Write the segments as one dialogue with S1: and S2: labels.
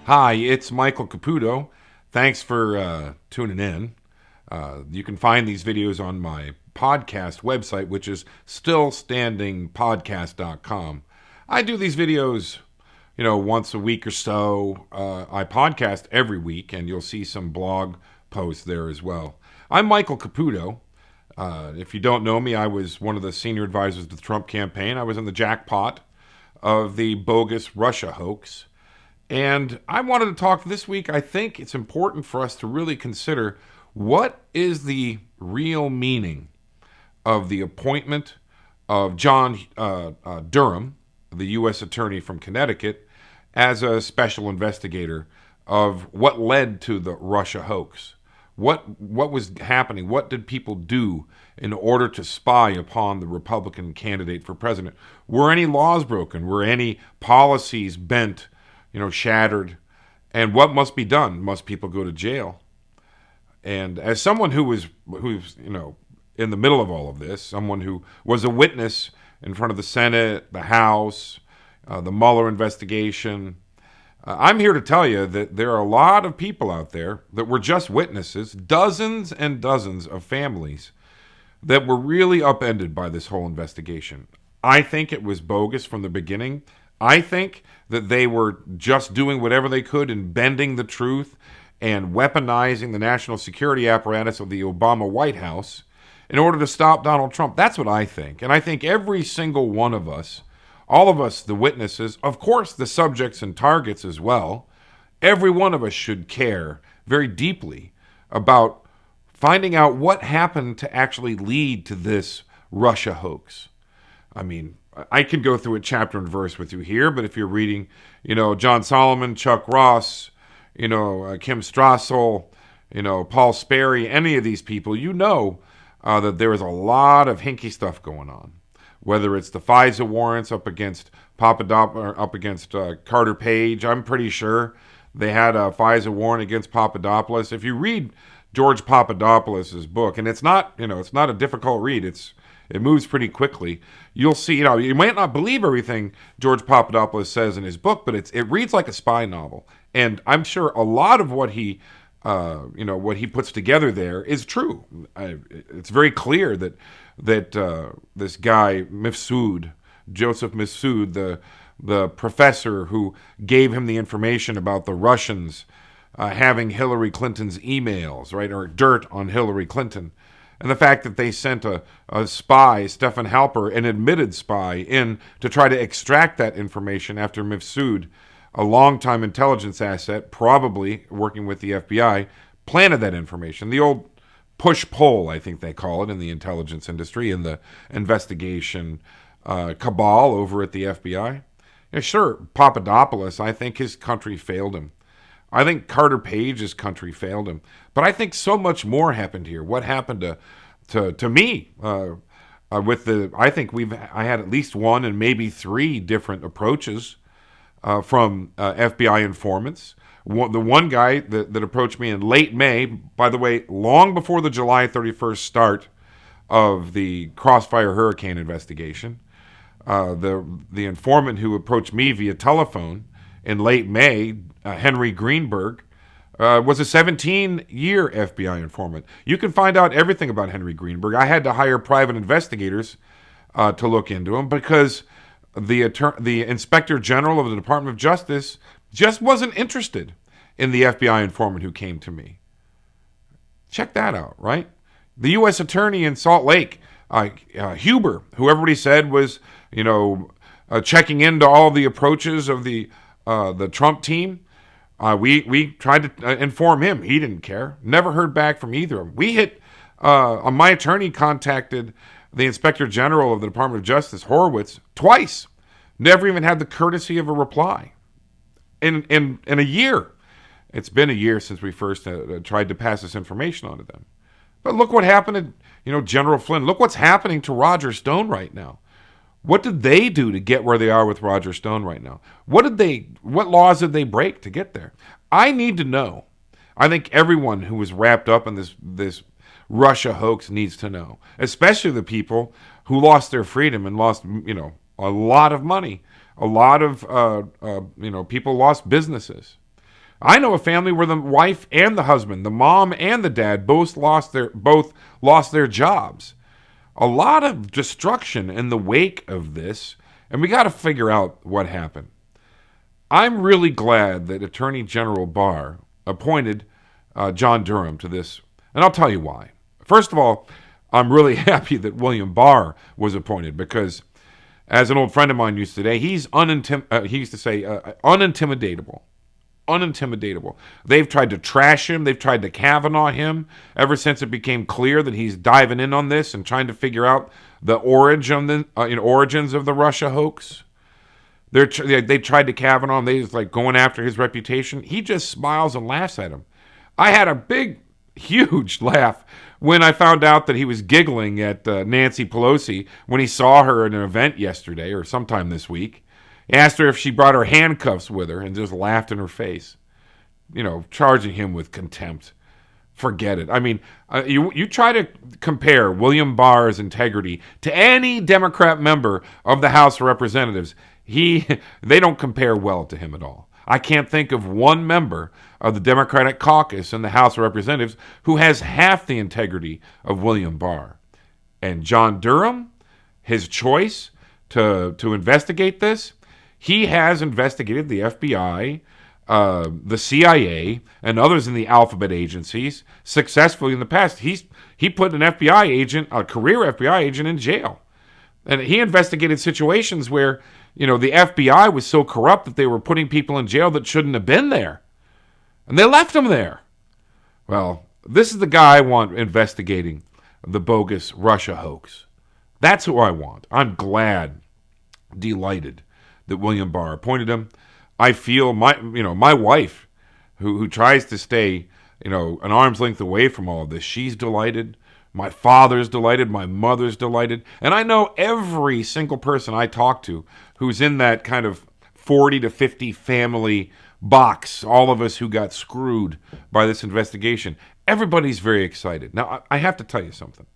S1: Hi, it's Michael Caputo. Thanks for tuning in. You can find these videos on my podcast website, which is stillstandingpodcast.com. I do these videos, once a week or so. I podcast every week, and you'll see some blog posts there as well. I'm Michael Caputo. If you don't know me, I was one of the senior advisors of the Trump campaign. I was in the jackpot of the bogus Russia hoax. And I wanted to talk this week. I think it's important for us to really consider what is the real meaning of the appointment of John Durham, the U.S. attorney from Connecticut, as a special investigator of what led to the Russia hoax. What was happening? What did people do in order to spy upon the Republican candidate for president? Were any laws broken? Were any policies bent? Shattered. And what must be done? Must people go to jail? And as someone who's in the middle of all of this, someone who was a witness in front of the Senate, the House, the Mueller investigation, I'm here to tell you that there are a lot of people out there that were just witnesses, dozens and dozens of families that were really upended by this whole investigation. I think it was bogus from the beginning. I think that they were just doing whatever they could in bending the truth and weaponizing the national security apparatus of the Obama White House in order to stop Donald Trump. That's what I think. And I think every single one of us, all of us, the witnesses, of course, the subjects and targets as well, every one of us should care very deeply about finding out what happened to actually lead to this Russia hoax. I mean, I could go through it chapter and verse with you here, but if you're reading, John Solomon, Chuck Ross, Kim Strassel, Paul Sperry, any of these people, that there is a lot of hinky stuff going on. Whether it's the FISA warrants up against Carter Page, I'm pretty sure they had a FISA warrant against Papadopoulos. If you read George Papadopoulos' book, and it's not a difficult read, it moves pretty quickly. You'll see, you might not believe everything George Papadopoulos says in his book, but it reads like a spy novel. And I'm sure a lot of what he puts together there is true. It's very clear that this guy Joseph Mifsud, the professor who gave him the information about the Russians having Hillary Clinton's emails, right, or dirt on Hillary Clinton. And the fact that they sent a spy, Stefan Halper, an admitted spy, in to try to extract that information after Mifsud, a longtime intelligence asset, probably working with the FBI, planted that information. The old push-pull, I think they call it in the intelligence industry, in the investigation cabal over at the FBI. Yeah, sure, Papadopoulos, I think his country failed him. I think Carter Page's country failed him. But I think so much more happened here. What happened to me I had at least one and maybe three different approaches from FBI informants. The one guy that approached me in late May, by the way, long before the July 31st start of the Crossfire Hurricane investigation, the informant who approached me via telephone in late May, Henry Greenberg, was a 17-year FBI informant. You can find out everything about Henry Greenberg. I had to hire private investigators to look into him because the Inspector General of the Department of Justice just wasn't interested in the FBI informant who came to me. Check that out, right? The U.S. Attorney in Salt Lake, Huber, who everybody said was, checking into all the approaches of the Trump team. We tried to inform him. He didn't care. Never heard back from either of them. My attorney contacted the Inspector General of the Department of Justice, Horowitz, twice. Never even had the courtesy of a reply. In a year. It's been a year since we first tried to pass this information on to them. But look what happened to, General Flynn. Look what's happening to Roger Stone right now. What did they do to get where they are with Roger Stone right now? What laws did they break to get there? I need to know. I think everyone who was wrapped up in this Russia hoax needs to know, especially the people who lost their freedom and lost, a lot of money. A lot of, people lost businesses. I know a family where the wife and the husband, the mom and the dad, both lost their jobs. A lot of destruction in the wake of this, and we got to figure out what happened. I'm really glad that Attorney General Barr appointed John Durham to this, and I'll tell you why. First of all, I'm really happy that William Barr was appointed because, as an old friend of mine used to say, he used to say unintimidatable. Unintimidatable. They've tried to trash him. They've tried to Kavanaugh him ever since it became clear that he's diving in on this and trying to figure out the origins of the Russia hoax. They tried to Kavanaugh him. They was like going after his reputation. He just smiles and laughs at him. I had a big, huge laugh when I found out that he was giggling at Nancy Pelosi when he saw her at an event yesterday or sometime this week. He asked her if she brought her handcuffs with her and just laughed in her face, charging him with contempt. Forget it. I mean, you try to compare William Barr's integrity to any Democrat member of the House of Representatives. They don't compare well to him at all. I can't think of one member of the Democratic caucus in the House of Representatives who has half the integrity of William Barr. And John Durham, his choice to investigate this, he has investigated the FBI, the CIA, and others in the alphabet agencies successfully in the past. He put an FBI agent, a career FBI agent, in jail. And he investigated situations where, the FBI was so corrupt that they were putting people in jail that shouldn't have been there. And they left them there. Well, this is the guy I want investigating the bogus Russia hoax. That's who I want. I'm glad, delighted that William Barr appointed him. I feel my wife, who tries to stay, an arm's length away from all of this, she's delighted. My father's delighted. My mother's delighted. And I know every single person I talk to who's in that kind of 40 to 50 family box, all of us who got screwed by this investigation, everybody's very excited. Now, I have to tell you something.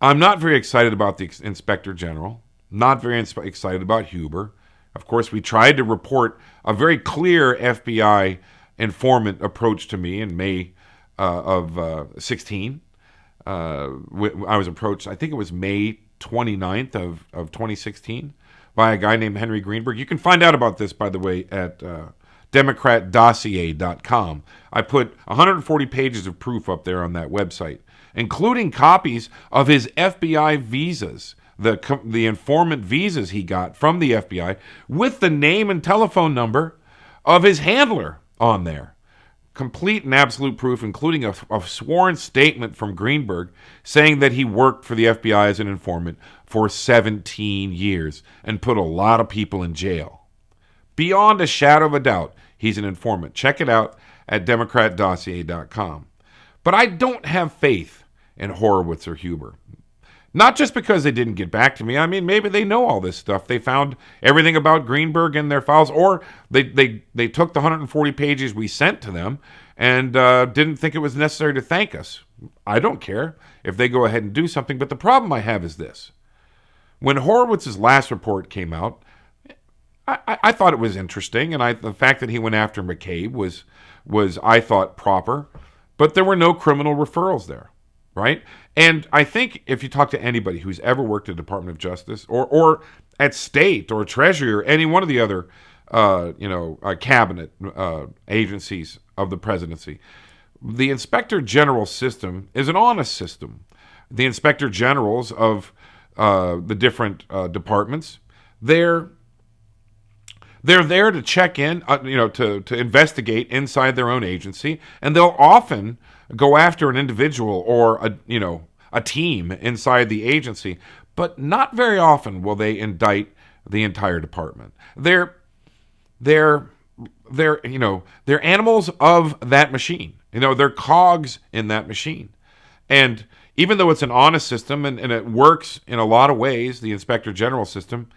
S1: I'm not very excited about the Inspector General. Not very excited about Huber. Of course, we tried to report a very clear FBI informant approach to me in May of 16. I was approached, I think it was May 29th of 2016, by a guy named Henry Greenberg. You can find out about this, by the way, at DemocratDossier.com. I put 140 pages of proof up there on that website, including copies of his FBI visas, the informant visas he got from the FBI, with the name and telephone number of his handler on there. Complete and absolute proof, including a sworn statement from Greenberg saying that he worked for the FBI as an informant for 17 years and put a lot of people in jail. Beyond a shadow of a doubt, he's an informant. Check it out at DemocratDossier.com. But I don't have faith in Horowitz or Huber. Not just because they didn't get back to me. I mean, maybe they know all this stuff. They found everything about Greenberg in their files, or they took the 140 pages we sent to them and didn't think it was necessary to thank us. I don't care if they go ahead and do something, but the problem I have is this. When Horowitz's last report came out, I thought it was interesting, and the fact that he went after McCabe was I thought, proper, but there were no criminal referrals there. Right? And I think if you talk to anybody who's ever worked at the Department of Justice or at State or Treasury or any one of the other, cabinet agencies of the presidency, the Inspector General system is an honest system. The Inspector Generals of the different departments, they're there to check in, to investigate inside their own agency, and they'll often go after an individual or a team inside the agency, but not very often will they indict the entire department. They're animals of that machine. They're cogs in that machine. And even though it's an honest system and it works in a lot of ways, the Inspector General system,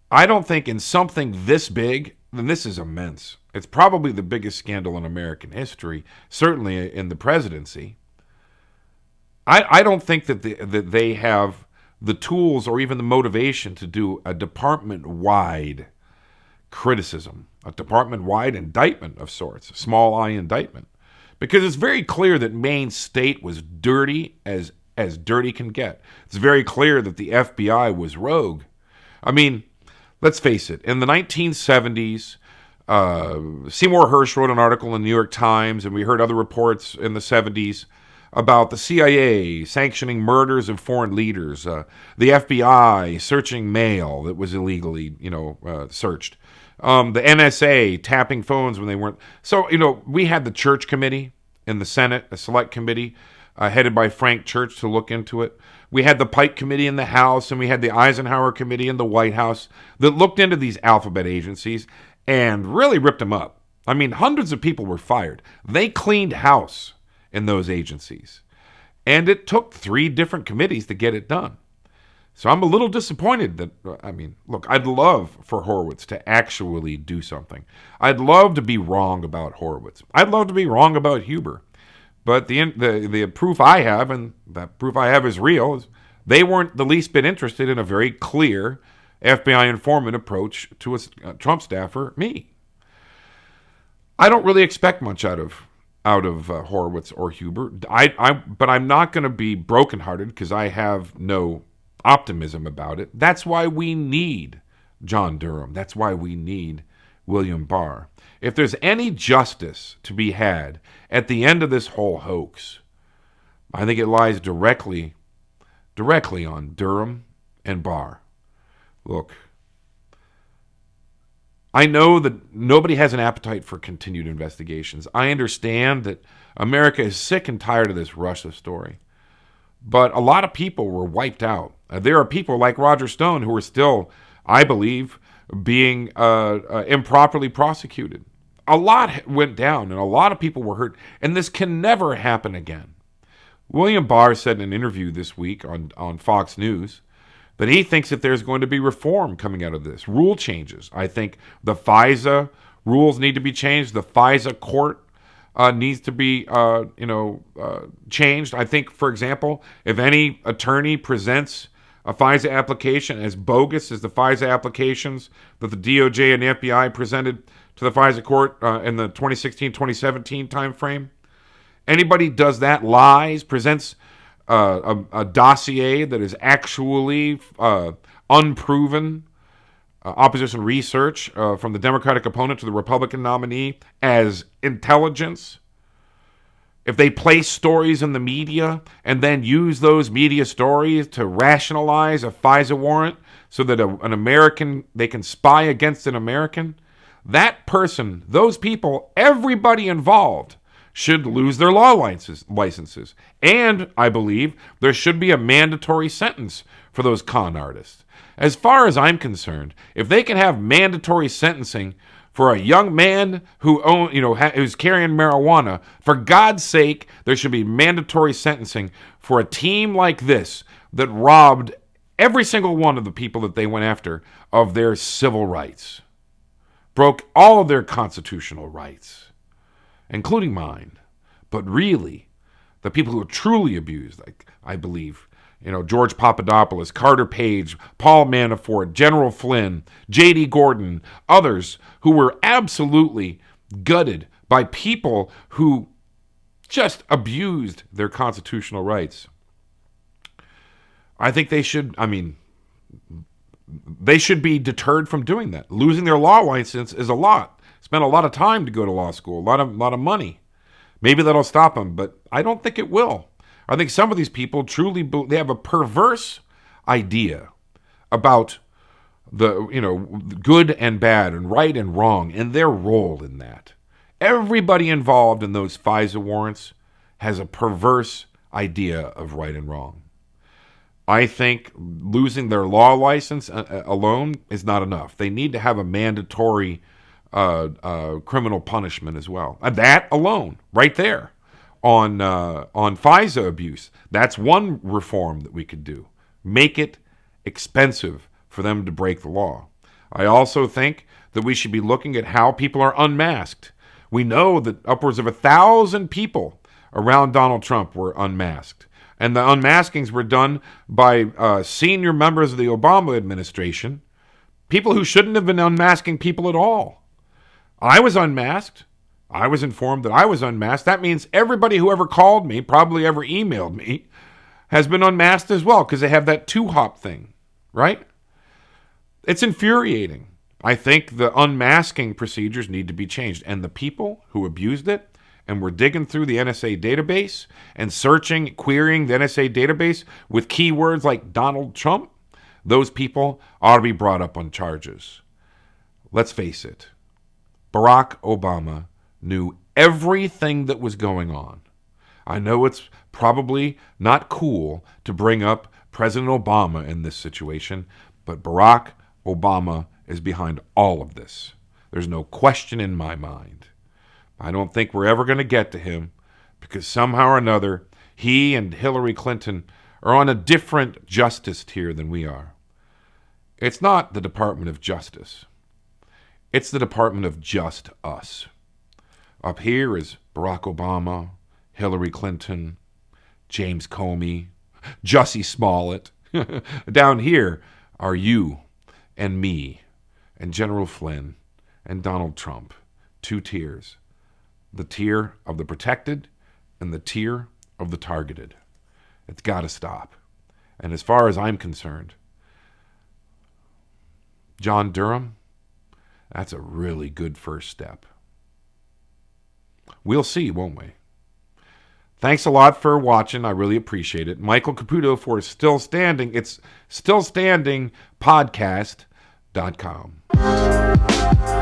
S1: I don't think in something this big, and this is immense. It's probably the biggest scandal in American history, certainly in the presidency. I don't think that they have the tools or even the motivation to do a department-wide criticism, a department-wide indictment of sorts, small I indictment, because it's very clear that Maine State was dirty as dirty can get. It's very clear that the FBI was rogue. I mean, let's face it. In the 1970s, Seymour Hersh wrote an article in the New York Times, and we heard other reports in the 70s about the CIA sanctioning murders of foreign leaders, the FBI searching mail that was illegally, searched, the NSA tapping phones when they weren't. So, we had the Church Committee in the Senate, a select committee headed by Frank Church to look into it. We had the Pike Committee in the House, and we had the Eisenhower Committee in the White House that looked into these alphabet agencies and really ripped them up. I mean, hundreds of people were fired. They cleaned house in those agencies. And it took 3 different committees to get it done. So I'm a little disappointed that, look, I'd love for Horowitz to actually do something. I'd love to be wrong about Horowitz. I'd love to be wrong about Huber. But the proof I have, and that proof I have is real, is they weren't the least bit interested in a very clear FBI informant approach to a Trump staffer, me. I don't really expect much out of Horowitz or Huber. But I'm not going to be brokenhearted because I have no optimism about it. That's why we need John Durham. That's why we need William Barr. If there's any justice to be had at the end of this whole hoax, I think it lies directly on Durham and Barr. Look, I know that nobody has an appetite for continued investigations. I understand that America is sick and tired of this Russia story. But a lot of people were wiped out. There are people like Roger Stone who are still, I believe, being improperly prosecuted. A lot went down, and a lot of people were hurt, and this can never happen again. William Barr said in an interview this week on Fox News that he thinks that there's going to be reform coming out of this, rule changes. I think the FISA rules need to be changed. The FISA court needs to be, changed. I think, for example, if any attorney presents a FISA application as bogus as the FISA applications that the DOJ and the FBI presented to the FISA court in the 2016-2017 timeframe, anybody does that, lies, presents a dossier that is actually unproven opposition research from the Democratic opponent to the Republican nominee as intelligence, if they place stories in the media and then use those media stories to rationalize a FISA warrant so that an American, they can spy against an American, that person, those people, everybody involved should lose their law licenses. And I believe there should be a mandatory sentence for those con artists. As far as I'm concerned, if they can have mandatory sentencing for a young man who's carrying marijuana, for God's sake, there should be mandatory sentencing for a team like this that robbed every single one of the people that they went after of their civil rights, broke all of their constitutional rights, including mine. But really, the people who are truly abused, like I believe, George Papadopoulos, Carter Page, Paul Manafort, General Flynn, J.D. Gordon, others who were absolutely gutted by people who just abused their constitutional rights. I think they should be deterred from doing that. Losing their law license is a lot. Spent a lot of time to go to law school, a lot of money. Maybe that'll stop them, but I don't think it will. I think some of these people truly they have a perverse idea about the good and bad and right and wrong and their role in that. Everybody involved in those FISA warrants has a perverse idea of right and wrong. I think losing their law license alone is not enough. They need to have a mandatory criminal punishment as well. That alone, right there, on FISA abuse. That's one reform that we could do. Make it expensive for them to break the law. I also think that we should be looking at how people are unmasked. We know that upwards of 1,000 people around Donald Trump were unmasked. And the unmaskings were done by senior members of the Obama administration People who shouldn't have been unmasking people at all. I was unmasked. I was informed that I was unmasked. That means everybody who ever called me, probably ever emailed me, has been unmasked as well because they have that two-hop thing, right? It's infuriating. I think the unmasking procedures need to be changed. And the people who abused it and were digging through the NSA database and searching, querying the NSA database with keywords like Donald Trump, those people ought to be brought up on charges. Let's face it. Barack Obama knew everything that was going on. I know it's probably not cool to bring up President Obama in this situation, but Barack Obama is behind all of this. There's no question in my mind. I don't think we're ever going to get to him because somehow or another, he and Hillary Clinton are on a different justice tier than we are. It's not the Department of Justice. It's the Department of Just Us. Up here is Barack Obama, Hillary Clinton, James Comey, Jussie Smollett. Down here are you and me and General Flynn and Donald Trump. Two tiers. The tier of the protected and the tier of the targeted. It's got to stop. And as far as I'm concerned, John Durham, that's a really good first step. We'll see, won't we? Thanks a lot for watching. I really appreciate it. Michael Caputo for Still Standing. It's stillstandingpodcast.com.